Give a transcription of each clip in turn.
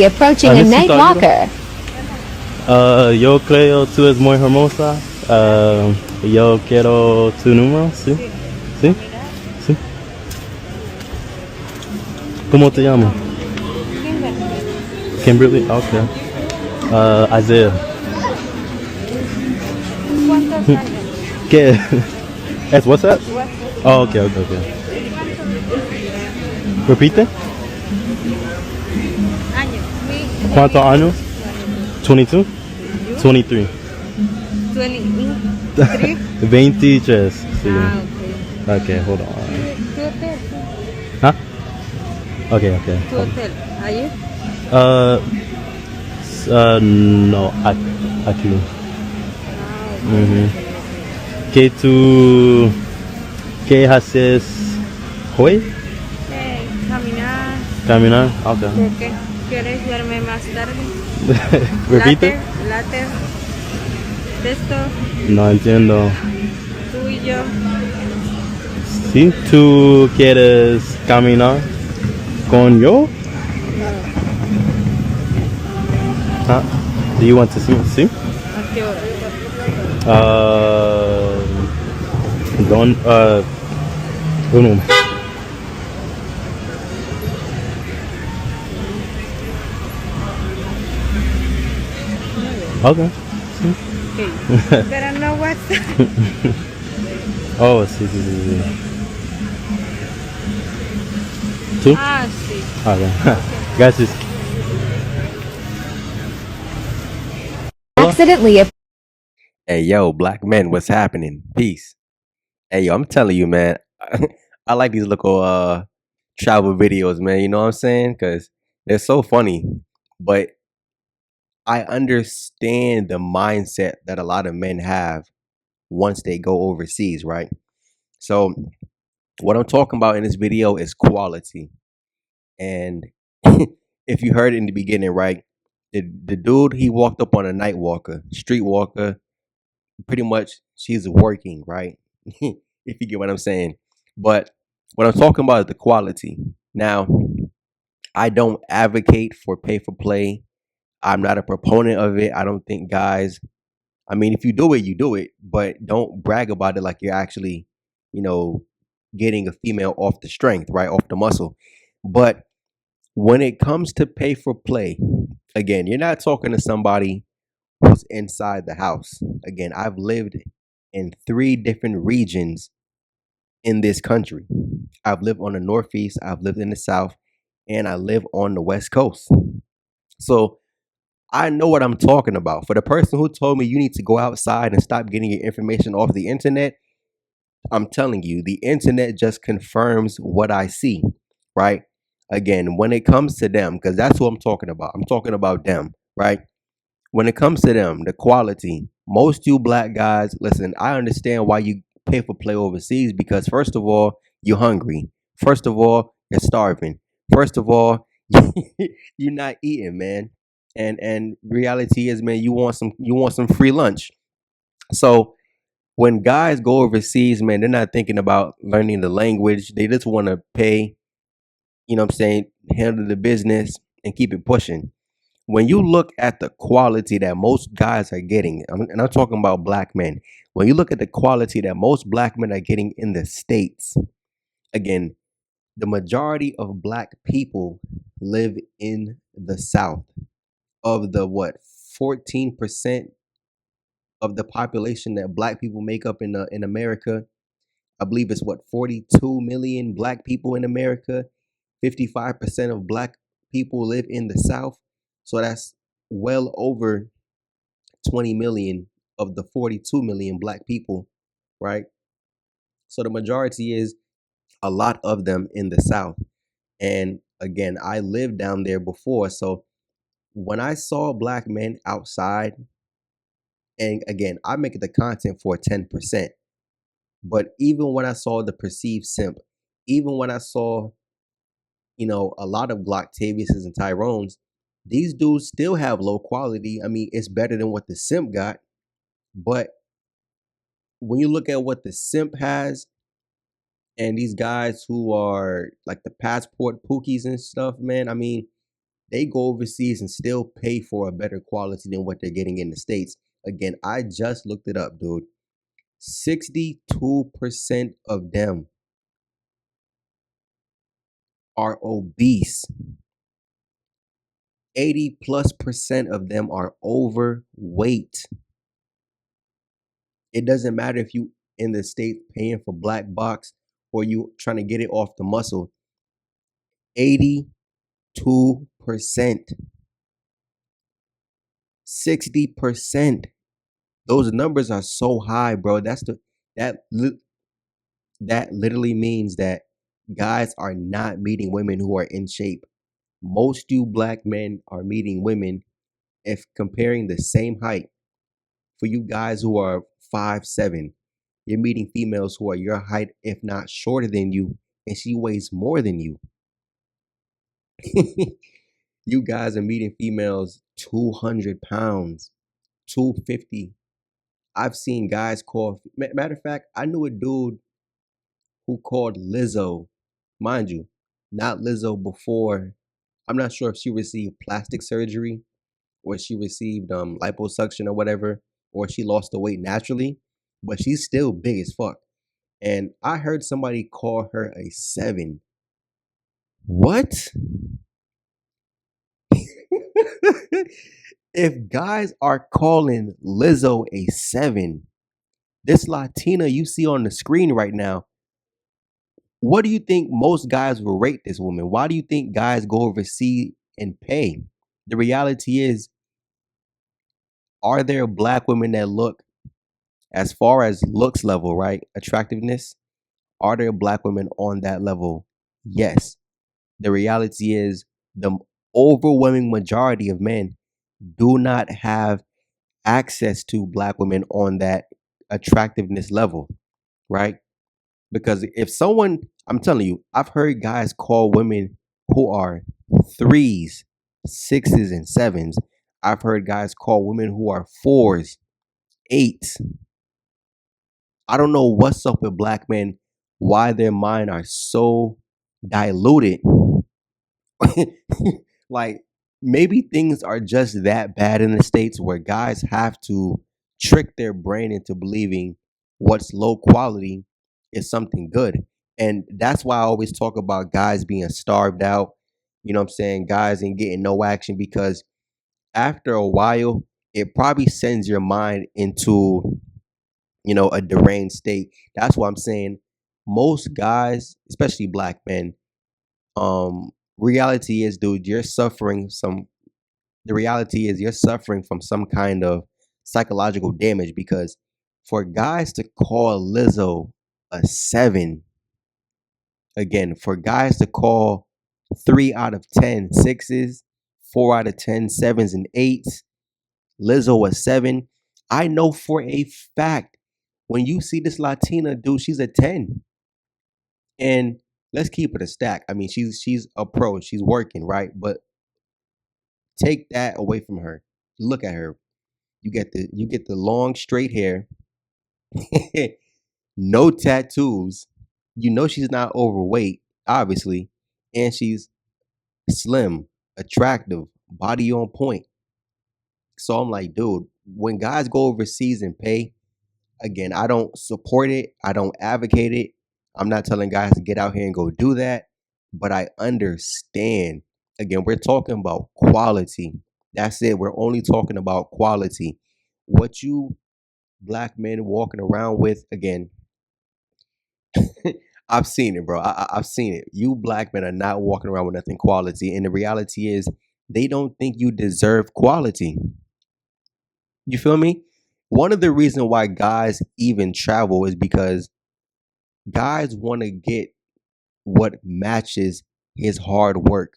approaching a night Necesito ayuda. walker. Yo creo tú es muy hermosa. Yo quiero tu número, ¿sí? ¿Sí? ¿Sí? ¿Cómo te llamas? Kimberly. Okay. Isaiah. ¿Cuántos años? ¿Qué? ¿Es WhatsApp? Oh, okay. Repite. Años. ¿Cuántos años? 22? 23. 23. 23, sí. Ah, Okay, hold on. okay. Tu hotel. Huh? Okay. Tu hotel. Ahí. No, aquí. Ah, Mhm. ¿Qué haces hoy? Caminar. Caminar. Okay. ¿Por qué? ¿Quieres verme más tarde? Repite. Later. Texto. No entiendo. Tú y yo. ¿Sí? ¿Tú quieres caminar con yo? Huh? Do you want to see me? ¿Sí? ¿A qué hora? Un momento. Okay. Okay. Pero no WhatsApp. Oh, sí. ¿Tú? Ah, sí. Okay. Gracias. Accidentally Hey, yo, black men, what's happening? Peace. Hey, yo, I'm telling you, man, I like these little travel videos, man. You know what I'm saying? Because they're so funny. But I understand the mindset that a lot of men have once they go overseas, right? So, what I'm talking about in this video is quality. And if you heard it in the beginning, right? The dude, he walked up on a night walker, street walker. Pretty much, she's working, right? If you get what I'm saying. But what I'm talking about is the quality. Now, I don't advocate for pay for play. I'm not a proponent of it. I don't think guys, I mean, if you do it, you do it, but don't brag about it like you're actually, you know, getting a female off the strength, right? Off the muscle. But when it comes to pay for play, again, you're not talking to somebody who's inside the house. Again, I've lived in 3 different regions in this country. I've lived on the Northeast, I've lived in the South, and I live on the West Coast. So I know what I'm talking about. For the person who told me you need to go outside and stop getting your information off the internet, I'm telling you, the internet just confirms what I see, right? Again, when it comes to them, because that's what I'm talking about. I'm talking about them, right? When it comes to them, the quality, most you black guys, listen, I understand why you pay for play overseas because first of all, you're hungry. First of all, you're starving. First of all, you're not eating, man. And reality is, man, you want some free lunch. So when guys go overseas, man, they're not thinking about learning the language. They just want to pay, you know what I'm saying, handle the business and keep it pushing. When you look at the quality that most guys are getting, and I'm talking about black men, when you look at the quality that most black men are getting in the States, again, the majority of black people live in the South. Of the what, 14% of the population that black people make up in America, I believe it's what, 42 million black people in America. 55% of black people live in the South. So that's well over 20 million of the 42 million black people, right? So the majority is a lot of them in the South. And again, I lived down there before. So when I saw black men outside, and again, I make the content for 10%. But even when I saw the perceived simp, even when I saw, a lot of Glocktaviuses and Tyrones, these dudes still have low quality. I mean, it's better than what the simp got. But when you look at what the simp has and these guys who are like the passport pookies and stuff, man, I mean, they go overseas and still pay for a better quality than what they're getting in the States. Again, I just looked it up, dude. 62% of them are obese. 80+% of them are overweight. It doesn't matter if you in the States paying for black box or you trying to get it off the muscle. 82%, 60%. Those numbers are so high, bro. That that literally means that guys are not meeting women who are in shape. Most you black men are meeting women, if comparing the same height, for you guys who are 5'7", you're meeting females who are your height, if not shorter than you, and she weighs more than you. You guys are meeting females 200 pounds, 250. I've seen guys call, matter of fact, I knew a dude who called Lizzo, mind you, not Lizzo before. I'm not sure if she received plastic surgery or she received liposuction or whatever, or she lost the weight naturally, but she's still big as fuck. And I heard somebody call her a 7. What? If guys are calling Lizzo a 7, this Latina you see on the screen right now, what do you think most guys will rate this woman? Why do you think guys go overseas and pay? The reality is, are there black women that look, as far as looks level, right? Attractiveness, are there black women on that level? Yes. The reality is, the overwhelming majority of men do not have access to black women on that attractiveness level, right? Because if someone, I'm telling you, I've heard guys call women who are 3s, 6s, and 7s. I've heard guys call women who are 4s, 8s. I don't know what's up with black men, why their mind are so diluted. Like, maybe things are just that bad in the States where guys have to trick their brain into believing what's low quality is something good. And that's why I always talk about guys being starved out. You know what I'm saying? Guys ain't getting no action because after a while, it probably sends your mind into, a deranged state. That's why I'm saying most guys, especially black men, reality is, dude, the reality is you're suffering from some kind of psychological damage because for guys to call Lizzo a 7, again, for guys to call 3 out of 10 6s, 4 out of 10 7s and 8s, Lizzo a 7, I know for a fact when you see this Latina, dude, she's a 10. And let's keep it a stack. I mean, she's a pro, she's working, right? But take that away from her. Look at her. You get the long straight hair, no tattoos. You know she's not overweight, obviously, and she's slim, attractive, body on point. So I'm like, dude, when guys go overseas and pay, again, I don't support it. I don't advocate it. I'm not telling guys to get out here and go do that, but I understand. Again, we're talking about quality. That's it. We're only talking about quality. What you black men walking around with, again, I've seen it, bro. I've seen it. You black men are not walking around with nothing quality. And the reality is, they don't think you deserve quality. You feel me? One of the reasons why guys even travel is because guys want to get what matches his hard work.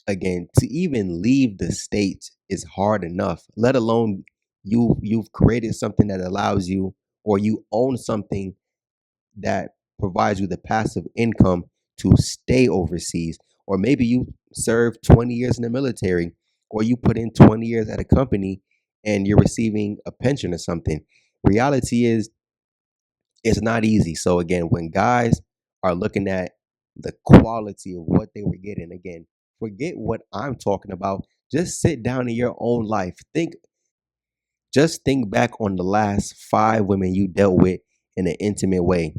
Again, to even leave the States is hard enough, let alone you've created something that allows you, or you own something that provides you the passive income to stay overseas. Or maybe you serve 20 years in the military, or you put in 20 years at a company and you're receiving a pension or something. Reality is, it's not easy. So again, when guys are looking at the quality of what they were getting, again, Forget what I'm talking about. Just sit down in your own life. Just think back on the last 5 women you dealt with in an intimate way.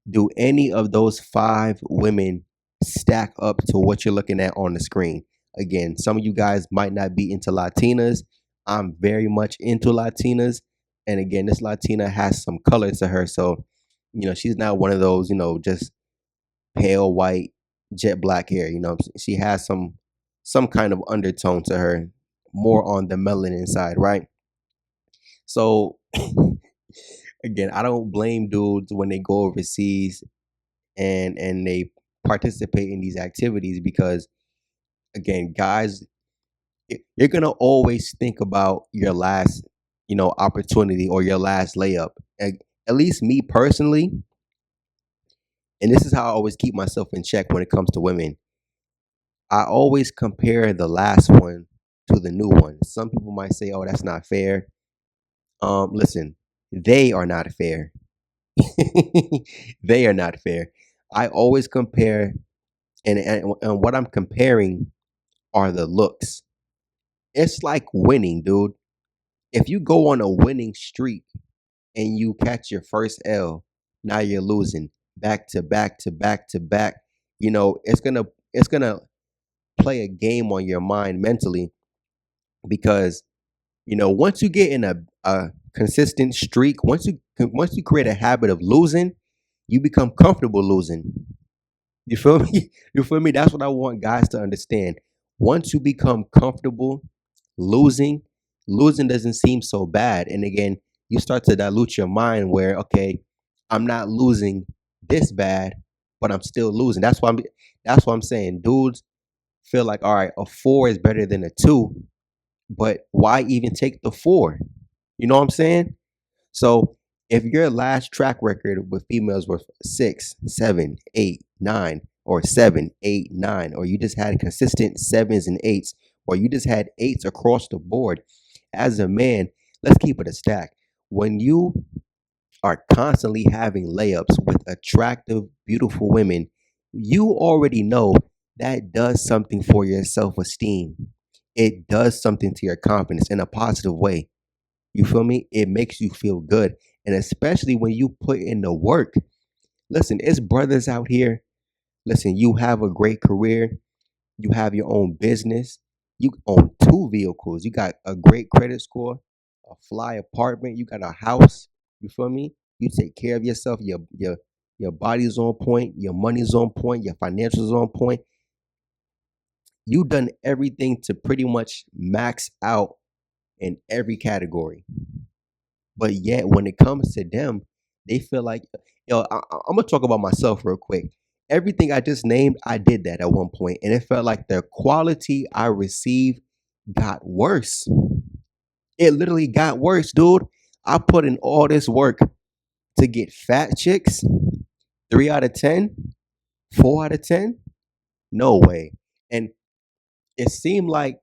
Do any of those 5 women stack up to what you're looking at on the screen? Again, some of you guys might not be into Latinas. I'm very much into Latinas. And again, this Latina has some color to her. So, she's not one of those, just pale white, jet black hair. She has some kind of undertone to her, more on the melanin side, right? So again, I don't blame dudes when they go overseas and they participate in these activities because again, guys, you're gonna always think about your last, opportunity or your last layup. At least me personally, and this is how I always keep myself in check when it comes to women. I always compare the last one to the new one. Some people might say, "Oh, that's not fair." Listen, they are not fair. They are not fair. I always compare, and what I'm comparing are the looks. It's like winning, dude. If you go on a winning streak and you catch your first L, now you're losing back to back to back to back. It's gonna play a game on your mind mentally because once you get in a consistent streak, once you create a habit of losing, you become comfortable losing. You feel me? You feel me? That's what I want guys to understand. Once you become comfortable losing, losing doesn't seem so bad. And again, you start to dilute your mind where, okay, I'm not losing this bad, but I'm still losing. That's why I'm saying dudes feel like, all right, a 4 is better than a 2, but why even take the 4? You know what I'm saying? So if your last track record with females was 6, 7, 8, 9, or 7, 8, 9, or you just had consistent 7s and 8s, or you just had 8s across the board, as a man, let's keep it a stack. When you are constantly having layups with attractive, beautiful women, you already know that does something for your self esteem. It does something to your confidence in a positive way. You feel me? It makes you feel good. And especially when you put in the work. Listen, it's brothers out here. Listen, you have a great career. You have your own business. You own 2 vehicles. You got a great credit score, a fly apartment. You got a house. You feel me? You take care of yourself. Your body's on point. Your money's on point. Your financials on point. You done everything to pretty much max out in every category. But yet, when it comes to them, they feel like, I'm gonna talk about myself real quick. Everything I just named, I did that at one point, and it felt like the quality I received got worse. It literally got worse, dude. I put in all this work to get fat chicks. 3 out of 10, 4 out of 10. No way. And it seemed like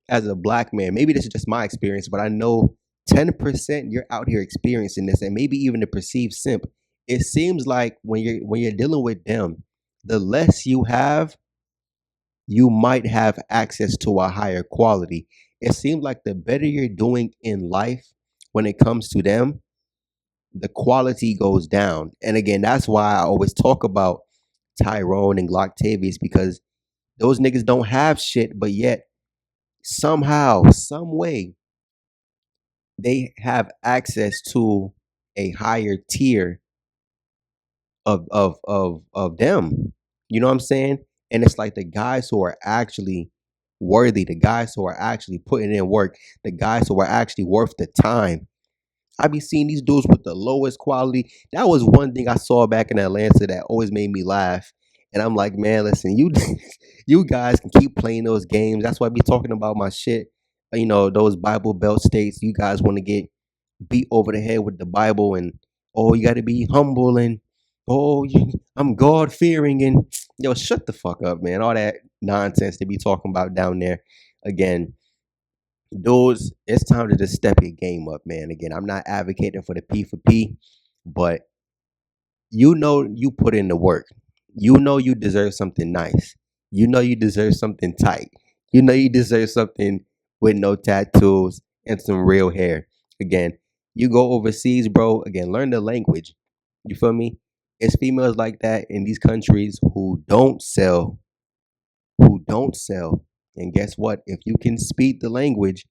as a black man, maybe this is just my experience, but I know 10% you're out here experiencing this, and maybe even the perceived simp. It seems like when you're dealing with them, the less you have, you might have access to a higher quality. It seems like the better you're doing in life when it comes to them, the quality goes down. And again, that's why I always talk about Tyrone and Glocktavius, because those niggas don't have shit, but yet somehow, some way, they have access to a higher tier of them. You know what I'm saying? And it's like the guys who are actually worthy, the guys who are actually putting in work, the guys who are actually worth the time. I be seeing these dudes with the lowest quality. That was one thing I saw back in Atlanta that always made me laugh. And I'm like, man, listen, you you guys can keep playing those games. That's why I be talking about my shit. Those Bible Belt states. You guys want to get beat over the head with the Bible, and oh, you got to be humble, and oh, I'm God fearing, and yo, shut the fuck up, man. All that nonsense they be talking about down there. Again, dudes, it's time to just step your game up, man. Again, I'm not advocating for the P for P, but you put in the work. You deserve something nice. You know you deserve something tight. You know you deserve something with no tattoos and some real hair. Again, you go overseas, bro. Again, learn the language. You feel me? It's females like that in these countries who don't sell. And guess what? If you can speak the language,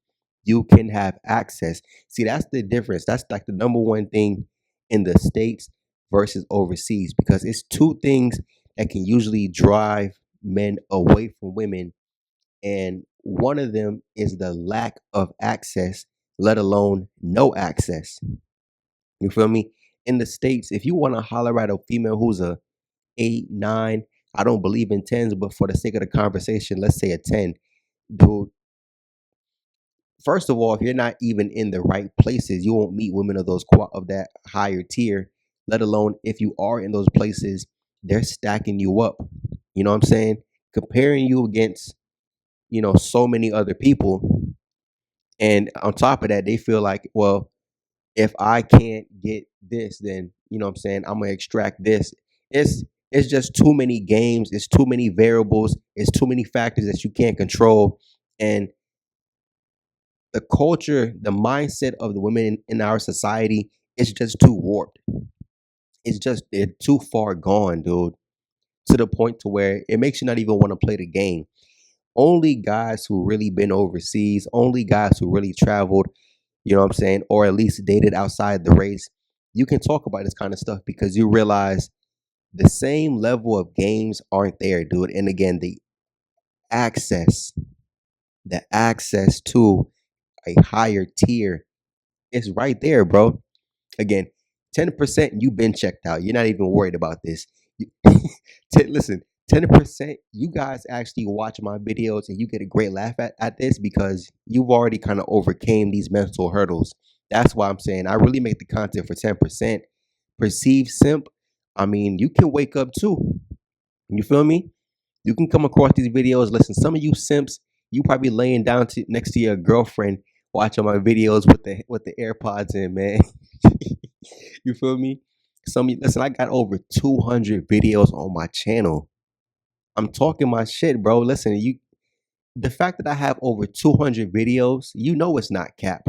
you can have access. See, that's the difference. That's like the number one thing in the States versus overseas, because it's two things that can usually drive men away from women. And one of them is the lack of access, let alone no access. You feel me? In the States, if you want to holler at a female who's a 8, 9, I don't believe in tens, but for the sake of the conversation, let's say a 10. Dude, first of all, if you're not even in the right places, you won't meet women of of that higher tier. Let alone if you are in those places, they're stacking you up. You know what I'm saying? Comparing you against, so many other people. And on top of that, they feel like, well, if I can't get this, then what I'm saying, I'm gonna extract this. It's just too many games, it's too many variables, it's too many factors that you can't control. And the culture, the mindset of the women in our society is just too warped. It's just they're too far gone, dude, to the point to where it makes you not even want to play the game. Only guys who really been overseas, only guys who really traveled, what I'm saying, or at least dated outside the race, you can talk about this kind of stuff because you realize the same level of games aren't there, dude. And again, access, the access to a higher tier is right there, bro. Again, 10% you been checked out. You're not even worried about this. Listen, 10% you guys actually watch my videos and you get a great laugh at this because you've already kind of overcame these mental hurdles. That's why I'm saying I really make the content for 10%. Perceived simp, I mean, you can wake up too. You feel me? You can come across these videos. Listen, some of you simps, you probably laying down next to your girlfriend watching my videos with the AirPods in, man. You feel me? Listen, I got over 200 videos on my channel. I'm talking my shit, bro. Listen, the fact that I have over 200 videos, it's not cap.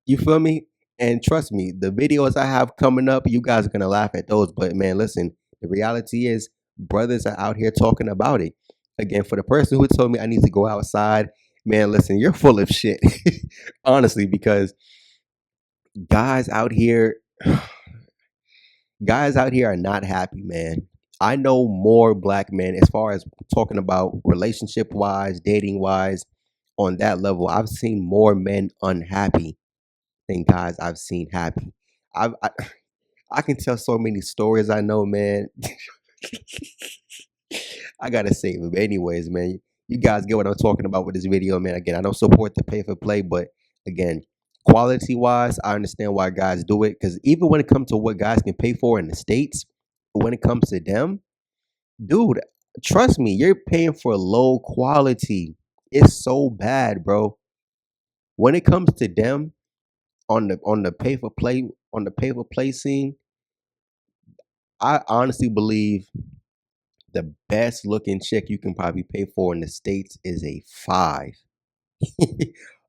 You feel me? And trust me, the videos I have coming up, you guys are gonna laugh at those. But man, listen, the reality is brothers are out here talking about it. Again, for the person who told me I need to go outside, man, listen, you're full of shit. Honestly, because guys out here guys out here are not happy, man. I know more black men as far as talking about relationship wise, dating wise, on that level. I've seen more men unhappy than guys I've seen happy. I I can tell so many stories I know, man. I gotta save them. Anyways, man, you guys get what I'm talking about with this video, man. Again, I don't support the pay for play, but again, quality wise, I understand why guys do it. Because even when it comes to what guys can pay for in the States, when it comes to them, dude, trust me, you're paying for low quality. It's so bad, bro. When it comes to them on the pay for play scene, I honestly believe the best looking chick you can probably pay for in the States is a 5.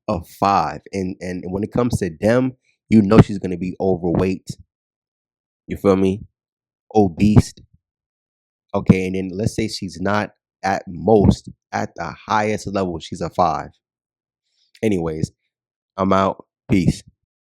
A 5. And when it comes to them, she's gonna be overweight. You feel me? Obese. Okay, and then let's say she's not at most at the highest level, she's a 5. Anyways, I'm out. Peace.